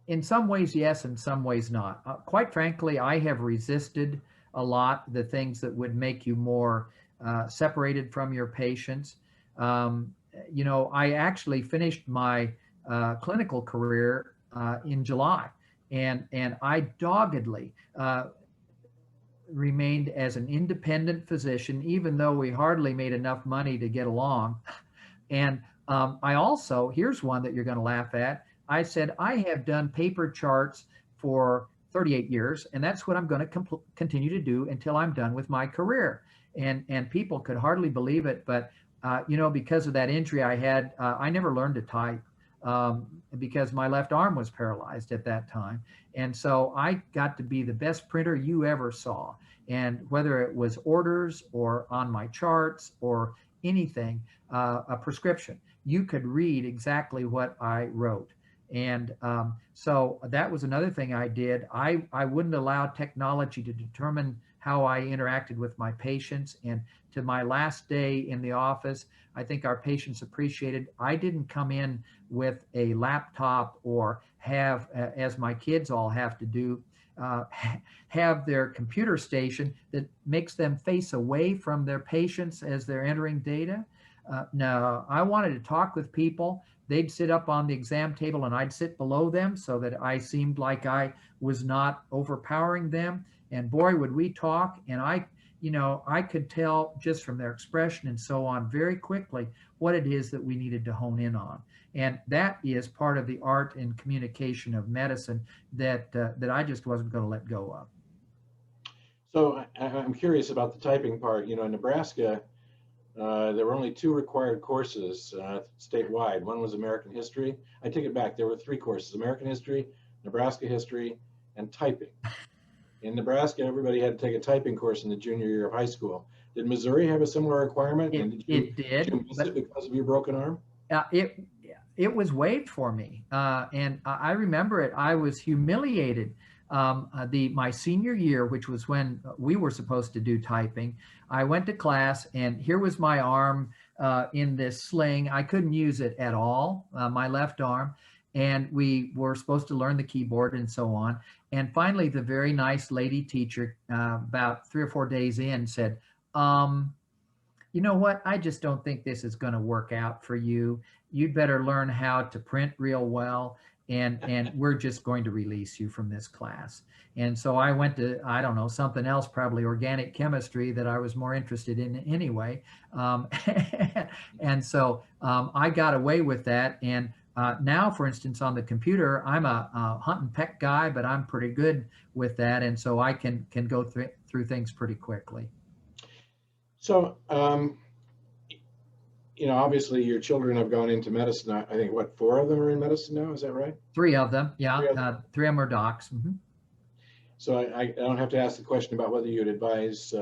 in some ways, yes, in some ways not. Quite frankly, I have resisted a lot the things that would make you more separated from your patients. I actually finished my clinical career in July, and I doggedly remained as an independent physician, even though we hardly made enough money to get along. And I also, here's one that you're going to laugh at. I said, I have done paper charts for 38 years, and that's what I'm going to continue to do until I'm done with my career. And people could hardly believe it, but because of that injury I had, I never learned to type. because my left arm was paralyzed at that time. And so I got to be the best printer you ever saw. And whether it was orders or on my charts or anything, a prescription, you could read exactly what I wrote. And so that was another thing I did. I wouldn't allow technology to determine how I interacted with my patients. And to my last day in the office, I think our patients appreciated I didn't come in with a laptop or have, as my kids all have to do, have their computer station that makes them face away from their patients as they're entering data. No, I wanted to talk with people. They'd sit up on the exam table and I'd sit below them so that I seemed like I was not overpowering them. And boy, would we talk. And I could tell just from their expression and so on very quickly what it is that we needed to hone in on. And that is part of the art and communication of medicine that I just wasn't going to let go of. So I'm curious about the typing part. In Nebraska, there were only 2 required courses statewide. One was American history. I take it back. There were 3 courses: American history, Nebraska history, and typing. In Nebraska, everybody had to take a typing course in the junior year of high school. Did Missouri have a similar requirement? It did. Did you miss it because of your broken arm? It was waived for me, and I remember it. I was humiliated. My senior year, which was when we were supposed to do typing, I went to class, and here was my arm in this sling. I couldn't use it at all, my left arm, and we were supposed to learn the keyboard and so on. And finally, the very nice lady teacher, about 3 or 4 days in, said, you know what? I just don't think this is going to work out for you. You'd better learn how to print real well, and we're just going to release you from this class. And so I went to, I don't know, something else, probably organic chemistry that I was more interested in anyway. And so I got away with that. And now, for instance, on the computer, I'm a hunt and peck guy, but I'm pretty good with that. And so I can go through things pretty quickly. So, obviously your children have gone into medicine. I think, 4 of them are in medicine now? Is that right? 3 of them, yeah. 3 of them are docs. Mm-hmm. So I don't have to ask the question about whether you'd advise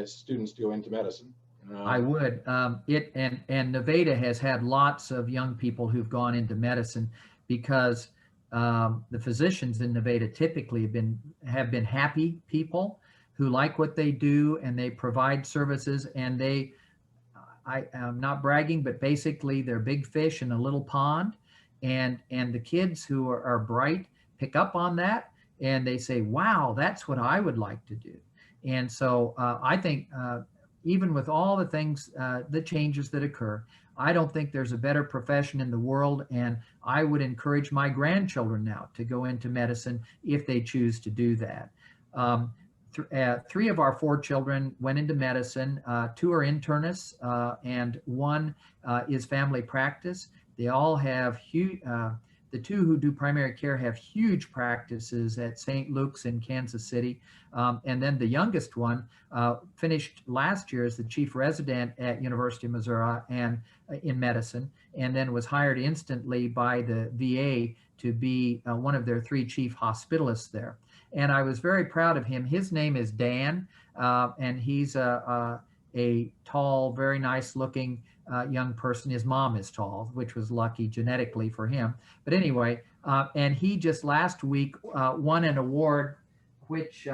students to go into medicine. I would. And Nevada has had lots of young people who've gone into medicine because the physicians in Nevada typically have been happy people who like what they do, and they provide services, and I'm not bragging, but basically they're big fish in a little pond, and the kids who are bright pick up on that, and they say, wow, that's what I would like to do. And so I think even with all the things, the changes that occur, I don't think there's a better profession in the world, and I would encourage my grandchildren now to go into medicine if they choose to do that. 3 of our 4 children went into medicine. 2 are internists, and 1 is family practice. They all have huge, the 2 who do primary care have huge practices at St. Luke's in Kansas City. And then the youngest one finished last year as the chief resident at University of Missouri and in medicine, and then was hired instantly by the VA to be one of their 3 chief hospitalists there. And I was very proud of him. His name is Dan, and he's a tall, very nice looking young person. His mom is tall, which was lucky genetically for him. But anyway, and he just last week won an award, which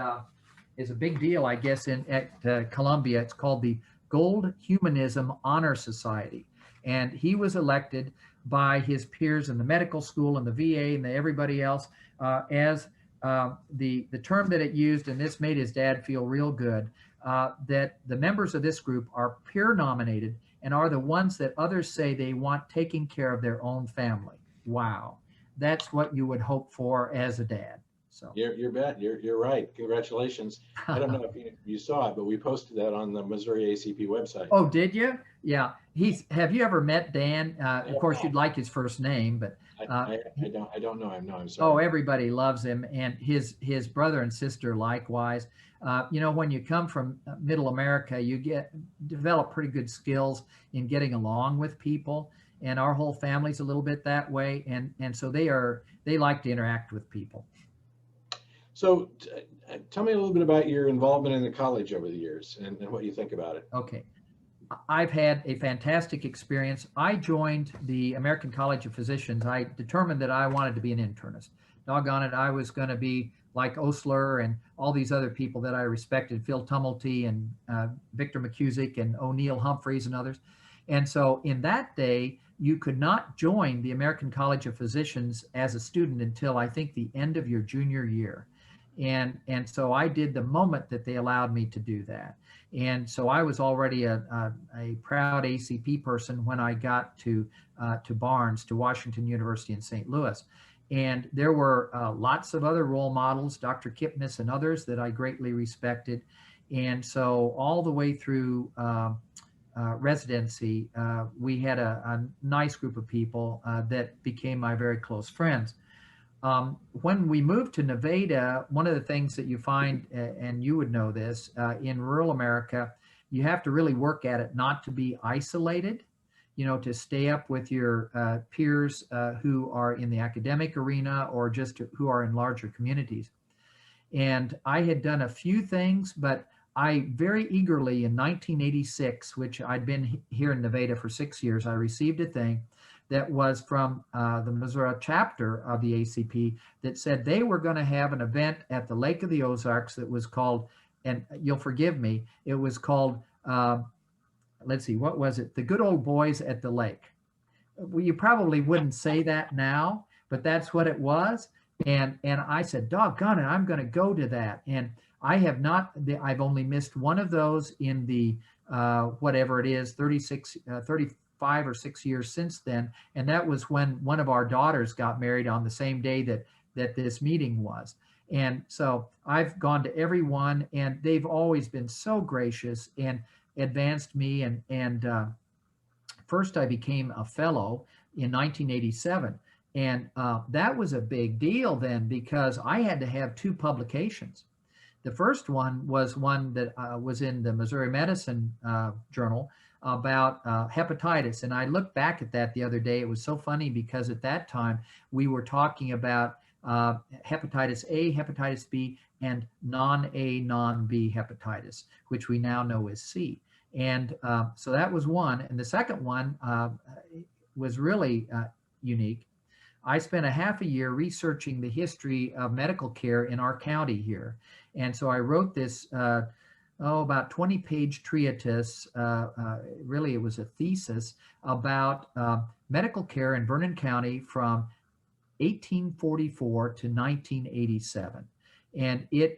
is a big deal, I guess, at Columbia. It's called the Gold Humanism Honor Society. And he was elected by his peers in the medical school and the VA and everybody else as the term that it used, and this made his dad feel real good, that the members of this group are peer nominated and are the ones that others say they want taking care of their own family. Wow. That's what you would hope for as a dad. So you're right. Congratulations. I don't know if you saw it, but we posted that on the Missouri ACP website. Oh, did you? Yeah. Have you ever met Dan? Of course, you'd like his first name, but I don't know him. No, I'm sorry. Oh, everybody loves him, and his brother and sister likewise. When you come from Middle America, you develop pretty good skills in getting along with people, and our whole family's a little bit that way, and so they like to interact with people. So tell me a little bit about your involvement in the college over the years and what you think about it. Okay. I've had a fantastic experience. I joined the American College of Physicians. I determined that I wanted to be an internist. Doggone it, I was going to be like Osler and all these other people that I respected, Phil Tumulty and Victor McCusick and O'Neill Humphreys and others. And so in that day, you could not join the American College of Physicians as a student until I think the end of your junior year. And so I did the moment that they allowed me to do that. And so I was already a proud ACP person when I got to Barnes, to Washington University in St. Louis. And there were lots of other role models, Dr. Kipnis and others that I greatly respected. And so all the way through residency, we had a nice group of people that became my very close friends. When we moved to Nevada, one of the things that you find, and you would know this, in rural America, you have to really work at it not to be isolated, to stay up with your peers who are in the academic arena or just who are in larger communities. And I had done a few things, but I very eagerly in 1986, which I'd been here in Nevada for 6 years, I received a thing that was from the Missouri chapter of the ACP that said they were going to have an event at the Lake of the Ozarks that was called, and you'll forgive me, it was called, let's see, what was it? The Good Old Boys at the Lake. Well, you probably wouldn't say that now, but that's what it was. And I said, doggone it, I'm going to go to that. And I have not, I've only missed one of those in the, whatever it is, 35 or 6 years since then. And that was when one of our daughters got married on the same day that this meeting was. And so I've gone to every one, and they've always been so gracious and advanced me. And first I became a fellow in 1987. And that was a big deal then, because I had to have 2 publications. The first one was one that was in the Missouri Medicine Journal about hepatitis. And I looked back at that the other day. It was so funny because at that time we were talking about hepatitis A, hepatitis B, and non-A, non-B hepatitis, which we now know is C. And so that was one. And the second one was really unique. I spent a half a year researching the history of medical care in our county here. And so I wrote this about 20-page treatise, really it was a thesis about medical care in Vernon County from 1844 to 1987. And it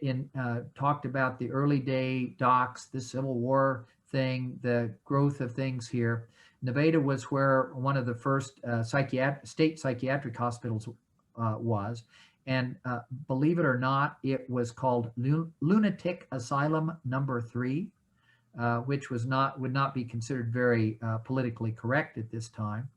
talked about the early day docs, the Civil War thing, the growth of things here. Nevada was where one of the first state psychiatric hospitals was. And believe it or not, it was called Lunatic Asylum Number 3, which would not be considered very politically correct at this time.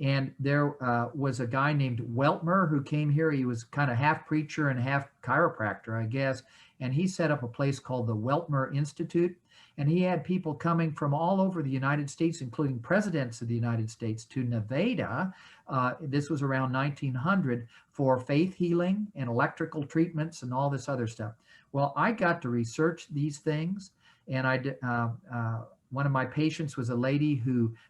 And there was a guy named Weltmer who came here. He was kind of half preacher and half chiropractor, I guess. And he set up a place called the Weltmer Institute. And he had people coming from all over the United States, including presidents of the United States, to Nevada. This was around 1900 for faith healing and electrical treatments and all this other stuff. Well, I got to research these things. And one of my patients was a lady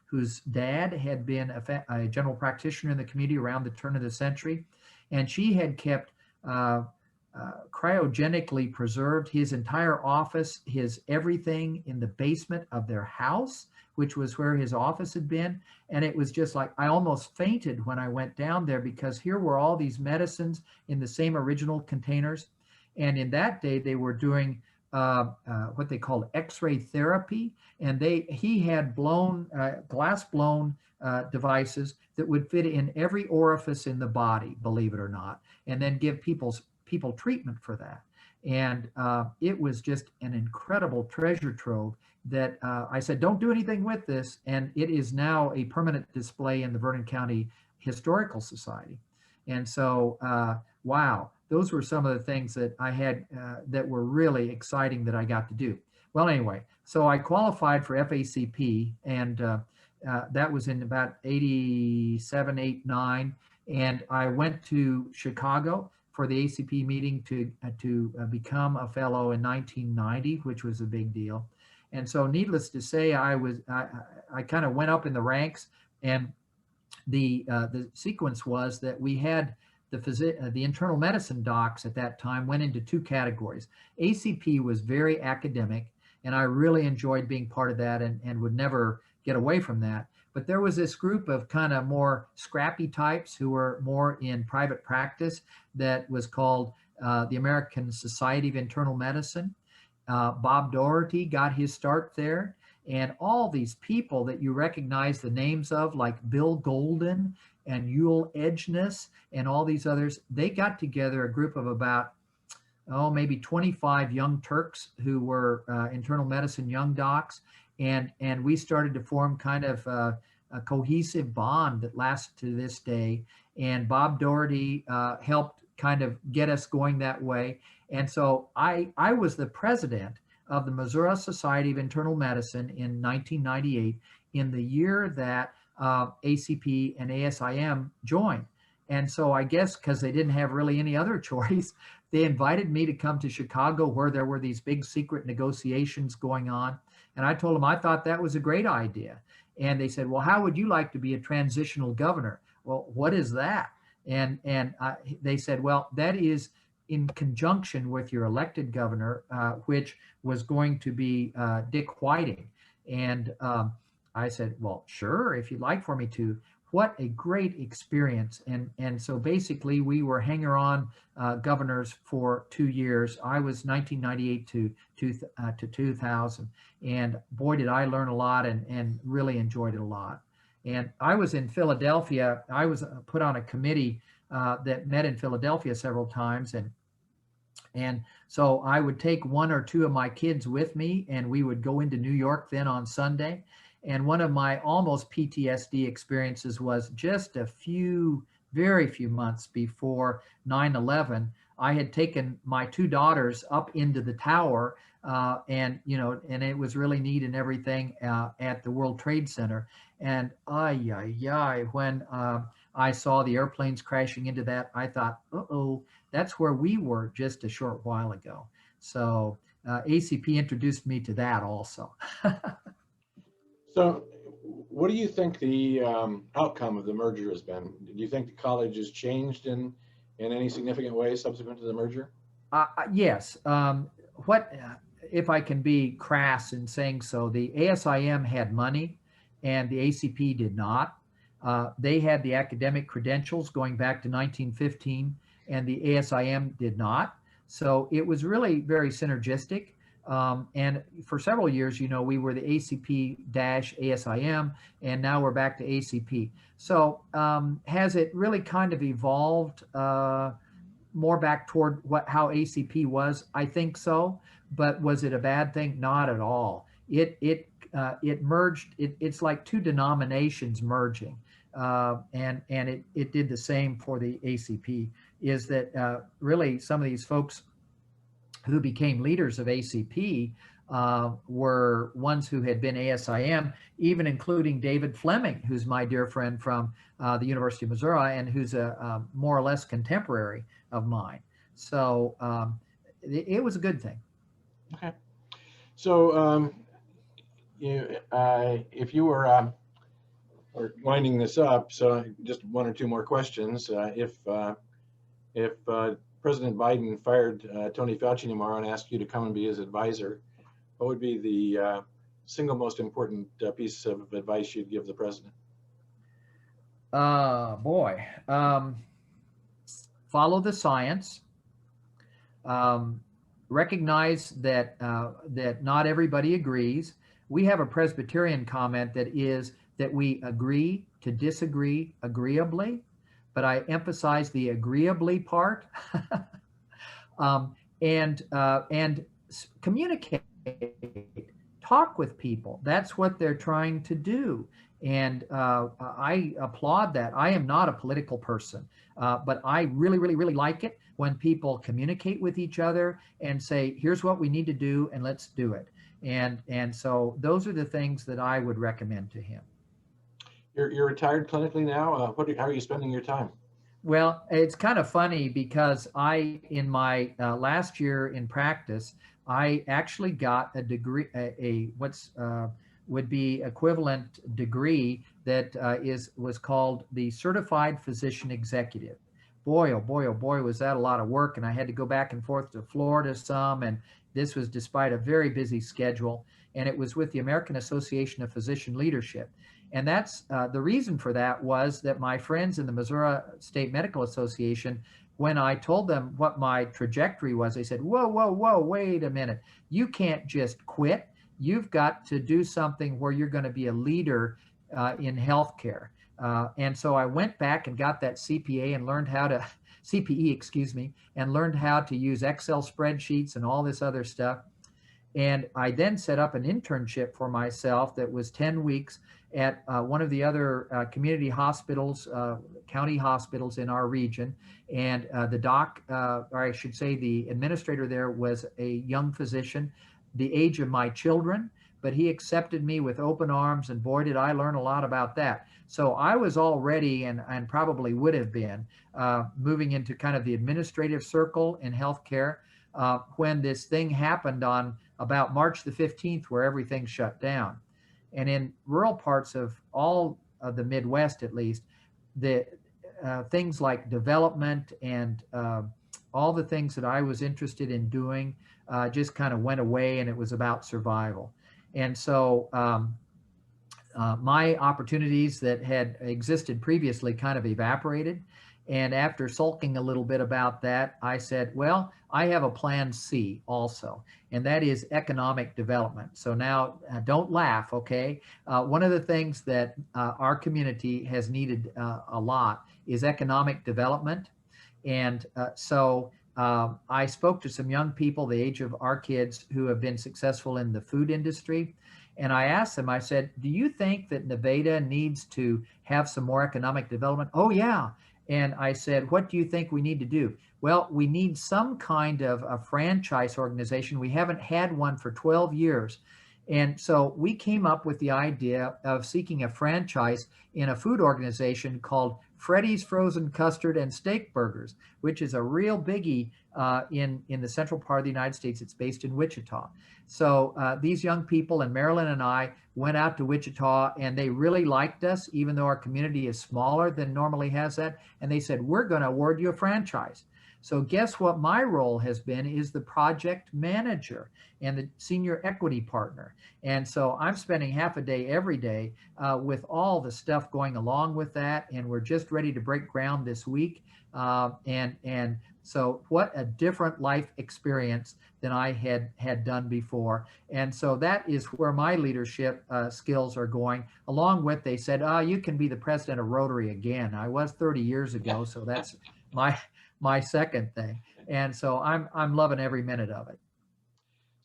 whose dad had been a general practitioner in the community around the turn of the century. And she had kept cryogenically preserved his entire office, his everything in the basement of their house, which was where his office had been. And it was just like, I almost fainted when I went down there, because here were all these medicines in the same original containers. And in that day, they were doing what they called X-ray therapy. And he had glass blown devices that would fit in every orifice in the body, believe it or not, and then give people treatment for that. And it was just an incredible treasure trove that I said, don't do anything with this. And it is now a permanent display in the Vernon County Historical Society. And so, wow, those were some of the things that I had that were really exciting that I got to do. Well, anyway, so I qualified for FACP, and That was in about 87, 8, 9. And I went to Chicago for the ACP meeting to become a fellow in 1990, which was a big deal. And so needless to say, I kind of went up in the ranks, and the sequence was that we had the internal medicine docs at that time went into two categories. ACP was very academic, and I really enjoyed being part of that and would never get away from that. But there was this group of kind of more scrappy types who were more in private practice that was called the American Society of Internal Medicine. Bob Doherty got his start there. And all these people that you recognize the names of, like Bill Golden and Ewell Edgeness and all these others, they got together a group of about, maybe 25 young Turks who were internal medicine young docs. And we started to form kind of a cohesive bond that lasts to this day. And Bob Doherty helped kind of get us going that way. And so I was the president of the Missouri Society of Internal Medicine in 1998, in the year that ACP and ASIM joined. And so I guess because they didn't have really any other choice, they invited me to come to Chicago, where there were these big secret negotiations going on. And I told them I thought that was a great idea. And they said, well, how would you like to be a transitional governor? Well, what is that? And they said, well, that is in conjunction with your elected governor, which was going to be Dick Whiting. And I said, well, sure, if you'd like for me to. What a great experience. And so basically we were hanger-on governors for 2 years. I was 1998 to 2000. And boy, did I learn a lot and really enjoyed it a lot. And I was in Philadelphia. I was put on a committee that met in Philadelphia several times. And so I would take one or two of my kids with me, and we would go into New York then on Sunday. And one of my almost PTSD experiences was just very few months before 9/11. I had taken my two daughters up into the tower, and it was really neat and everything at the World Trade Center. And when I saw the airplanes crashing into that, I thought, that's where we were just a short while ago. So ACP introduced me to that also. So what do you think the outcome of the merger has been? Do you think the college has changed in any significant way subsequent to the merger? Yes. If I can be crass in saying so, the ASIM had money and the ACP did not. They had the academic credentials going back to 1915, and the ASIM did not. So it was really very synergistic. And for several years, we were the ACP-ASIM, and now we're back to ACP. So has it really kind of evolved more back toward how ACP was? I think so. But was it a bad thing? Not at all. It merged. It's like two denominations merging, and it did the same for the ACP. Is that really some of these folks who became leaders of ACP were ones who had been ASIM, even including David Fleming, who's my dear friend from the University of Missouri and who's a more or less contemporary of mine. So it was a good thing. Okay. So if you were winding this up, so just one or two more questions. If President Biden fired Tony Fauci tomorrow and asked you to come and be his advisor, what would be the single most important piece of advice you'd give the president? Follow the science. Recognize that not everybody agrees. We have a Presbyterian comment that is that we agree to disagree agreeably, but I emphasize the agreeably part. And communicate, talk with people. That's what they're trying to do. And I applaud that. I am not a political person, but I really, really, really like it when people communicate with each other and say, here's what we need to do and let's do it. And so those are the things that I would recommend to him. You're retired clinically now. How are you spending your time? Well, it's kind of funny because in my last year in practice, I actually got a degree, what's would be equivalent degree that was called the Certified Physician Executive. Boy, oh boy, oh boy, was that a lot of work, and I had to go back and forth to Florida some, and this was despite a very busy schedule, and it was with the American Association of Physician Leadership. And that's the reason for that was that my friends in the Missouri State Medical Association, when I told them what my trajectory was, they said, whoa, whoa, whoa, wait a minute. You can't just quit. You've got to do something where you're going to be a leader in healthcare. And so I went back and got that CPA and learned how to, CPE, excuse me, and learned how to use Excel spreadsheets and all this other stuff. And I then set up an internship for myself that was 10 weeks at one of the other community hospitals, county hospitals in our region. And or I should say the administrator there was a young physician, the age of my children, but he accepted me with open arms, and boy, did I learn a lot about that. So I was already, and probably would have been, moving into kind of the administrative circle in healthcare when this thing happened on about March the 15th, where everything shut down. And in rural parts of all of the Midwest, at least, the things like development and all the things that I was interested in doing just kind of went away, and it was about survival. And so my opportunities that had existed previously kind of evaporated. And after sulking a little bit about that, I said, well, I have a plan C also, and that is economic development. So now don't laugh, okay? One of the things that our community has needed a lot is economic development. And so I spoke to some young people, the age of our kids, who have been successful in the food industry. And I asked them, I said, do you think that Nevada needs to have some more economic development? Oh, yeah. And I said, what do you think we need to do? Well, we need some kind of a franchise organization. We haven't had one for 12 years. And so we came up with the idea of seeking a franchise in a food organization called Freddy's Frozen Custard and Steak Burgers, which is a real biggie in the central part of the United States. It's based in Wichita. So these young people, and Marilyn and I, went out to Wichita, and they really liked us, even though our community is smaller than normally has that. And they said, we're going to award you a franchise. So guess what my role has been is the project manager and the senior equity partner. And so I'm spending half a day every day with all the stuff going along with that. And we're just ready to break ground this week. And so what a different life experience than I had done before. And so that is where my leadership skills are going, along with, they said, you can be the president of Rotary again. I was 30 years ago, so that's my second thing. And so I'm loving every minute of it.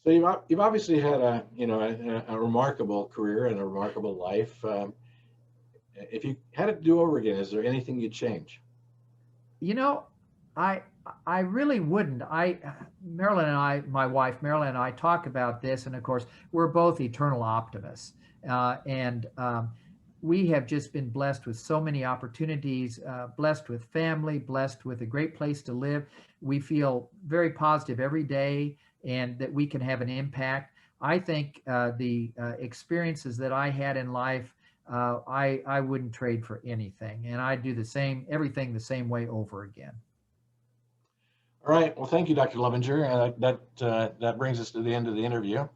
So you've obviously had a remarkable career and a remarkable life. If you had it to do over again, is there anything you'd change? You know, I really wouldn't. Marilyn and I, my wife Marilyn and I, talk about this, and of course we're both eternal optimists, and we have just been blessed with so many opportunities, blessed with family, blessed with a great place to live. We feel very positive every day, and that we can have an impact. I think the experiences that I had in life, I wouldn't trade for anything, and I do everything the same way over again. All right. Well, thank you, Dr. Lovinger. That brings us to the end of the interview.